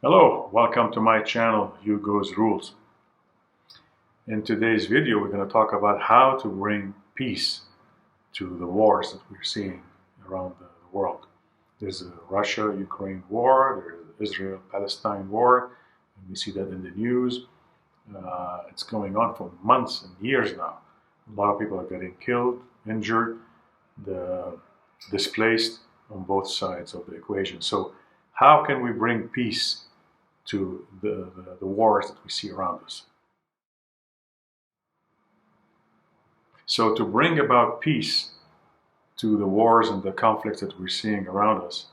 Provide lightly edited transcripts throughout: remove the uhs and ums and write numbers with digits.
Hello, welcome to my channel, Hugo's Rules. In today's video, we're going to talk about how to bring peace to the wars that we're seeing around the world. There's a Russia-Ukraine war, there's the Israel-Palestine war, and we see that in the news. It's going on for months and years now. A lot of people are getting killed, injured, displaced on both sides of the equation. So how can we bring peace to the wars that we see around us? So to bring about peace to the wars and the conflicts that we're seeing around us,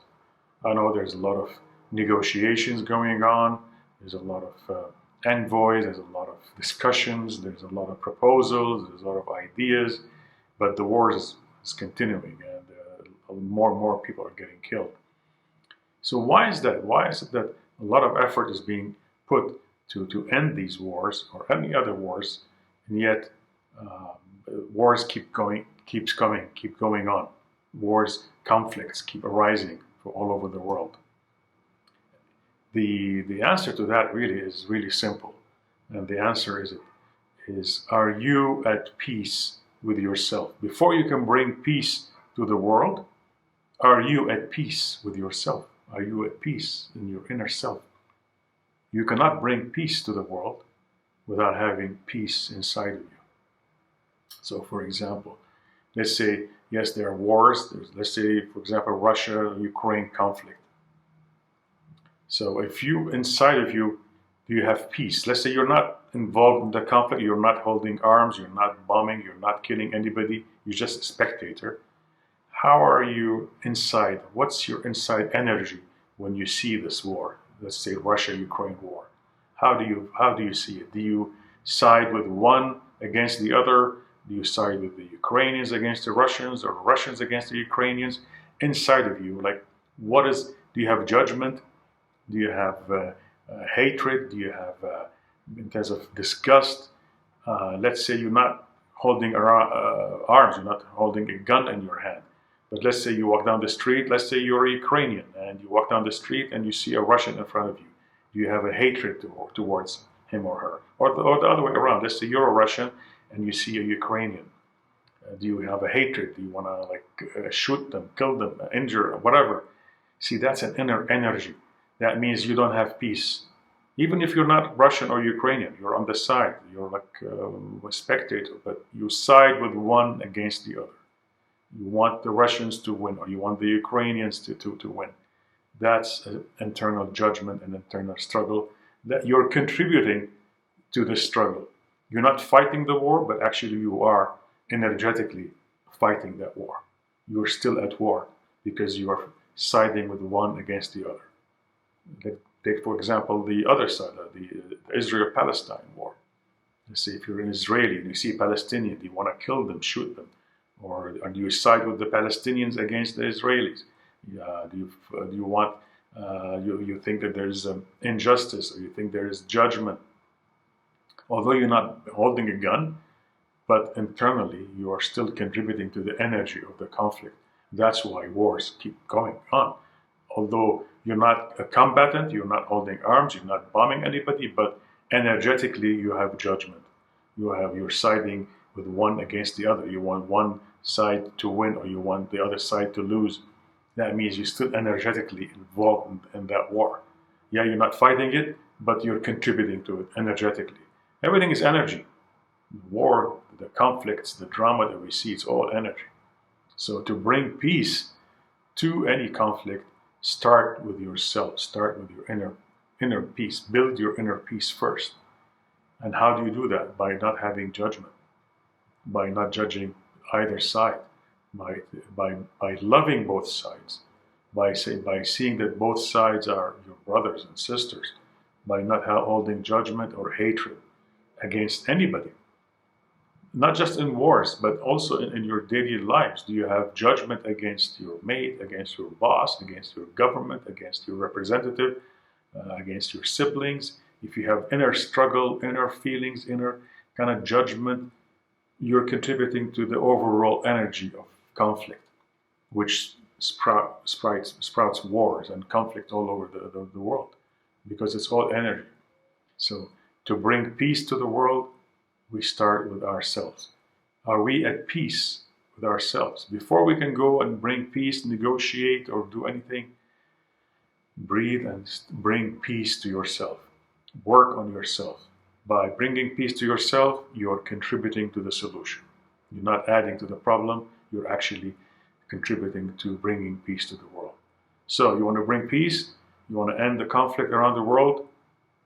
I know there's a lot of negotiations going on, there's a lot of envoys, there's a lot of discussions, there's a lot of proposals, there's a lot of ideas, but the war is continuing, and more and more people are getting killed. So why is that? Why is it that a lot of effort is being put to end these wars or any other wars, and yet wars keep going on. Wars, conflicts keep arising all over the world. The answer to that really is really simple, and the answer is are you at peace with yourself? Before you can bring peace to the world, are you at peace with yourself? Are you at peace in your inner self? You cannot bring peace to the world without having peace inside of you. So, for example, let's say, yes, there are wars. Let's say, for example, Russia-Ukraine conflict. So if you, inside of you, do you have peace? Let's say you're not involved in the conflict, you're not holding arms, you're not bombing, you're not killing anybody, you're just a spectator. How are you inside? What's your inside energy when you see this war? Let's say Russia-Ukraine war. How do you see it? Do you side with one against the other? Do you side with the Ukrainians against the Russians, or Russians against the Ukrainians? Inside of you, like, do you have judgment? Do you have hatred? Do you have, in terms of disgust? Let's say you're not holding arms, you're not holding a gun in your hand. But let's say you walk down the street, let's say you're a Ukrainian, and you walk down the street and you see a Russian in front of you. Do you have a hatred towards him or her? Or the other way around, let's say you're a Russian and you see a Ukrainian. Do you have a hatred? Do you want to shoot them, kill them, injure, whatever? See, that's an inner energy. That means you don't have peace. Even if you're not Russian or Ukrainian, you're on the side. You're like a spectator, but you side with one against the other. You want the Russians to win, or you want the Ukrainians to win. That's an internal judgment and internal struggle that you're contributing to the struggle. You're not fighting the war, but actually you are energetically fighting that war. You're still at war because you are siding with one against the other. Take, for example, the other side, the Israel-Palestine war. Let's say if you're an Israeli and you see Palestinians, you want to kill them, shoot them. Or do you side with the Palestinians against the Israelis? Do you think that there's injustice, or you think there is judgment? Although you're not holding a gun, but internally you are still contributing to the energy of the conflict. That's why wars keep going on. Although you're not a combatant, you're not holding arms, you're not bombing anybody, but energetically you have judgment. You're siding with one against the other. You want one side to win, or you want the other side to lose. That means you're still energetically involved in that war. Yeah, you're not fighting it, but you're contributing to it energetically. Everything is energy. The war, the conflicts, the drama that we see, it's all energy. So to bring peace to any conflict, start with yourself. Start with your inner peace. Build your inner peace first. And how do you do that? By not having judgment, by not judging either side, by loving both sides, by seeing that both sides are your brothers and sisters, by not holding judgment or hatred against anybody. Not just in wars, but also in your daily lives. Do you have judgment against your mate, against your boss, against your government, against your representative, against your siblings? If you have inner struggle, inner feelings, inner kind of judgment, you're contributing to the overall energy of conflict, which sprouts wars and conflict all over the world. because it's all energy. So to bring peace to the world, we start with ourselves. Are we at peace with ourselves? Before we can go and bring peace, negotiate, or do anything, breathe and bring peace to yourself. Work on yourself. By bringing peace to yourself, you're contributing to the solution. You're not adding to the problem, you're actually contributing to bringing peace to the world. So you want to bring peace, you want to end the conflict around the world,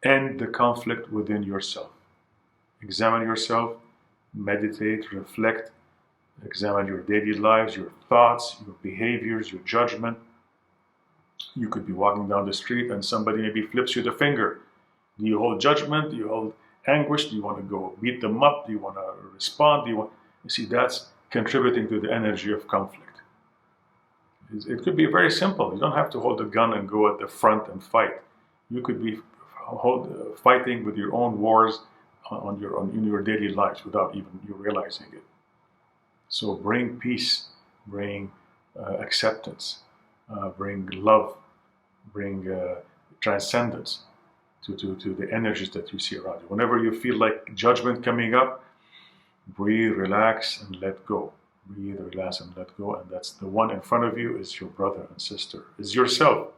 end the conflict within yourself. Examine yourself, meditate, reflect, examine your daily lives, your thoughts, your behaviors, your judgment. You could be walking down the street and somebody maybe flips you the finger. Do you hold judgment? Do you hold anguish? Do you want to go beat them up? Do you want to respond? You see, that's contributing to the energy of conflict. It could be very simple. You don't have to hold a gun and go at the front and fight. You could be fighting with your own wars in your daily lives without even you realizing it. So bring peace, bring acceptance, bring love, bring transcendence to the energies that you see around you. Whenever you feel like judgment coming up, breathe, relax, and let go. Breathe, relax, and let go. And that's the one in front of you is your brother and sister, is yourself.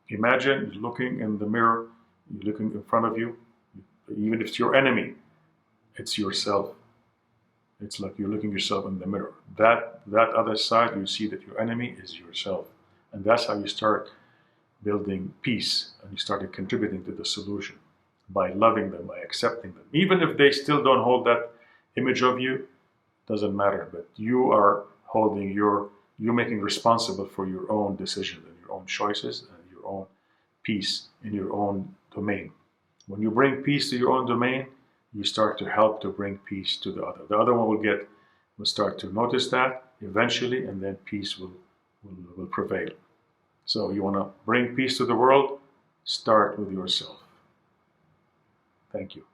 Imagine you're looking in the mirror, you're looking in front of you, even if it's your enemy, it's yourself. It's like you're looking yourself in the mirror. That other side, you see that your enemy is yourself. And that's how you start building peace, and you started contributing to the solution by loving them, by accepting them. Even if they still don't hold that image of you, doesn't matter, but you are holding you're making responsible for your own decisions and your own choices and your own peace in your own domain. When you bring peace to your own domain, you start to help to bring peace to the other. The other one will start to notice that eventually, and then peace will prevail. So you want to bring peace to the world, start with yourself. Thank you.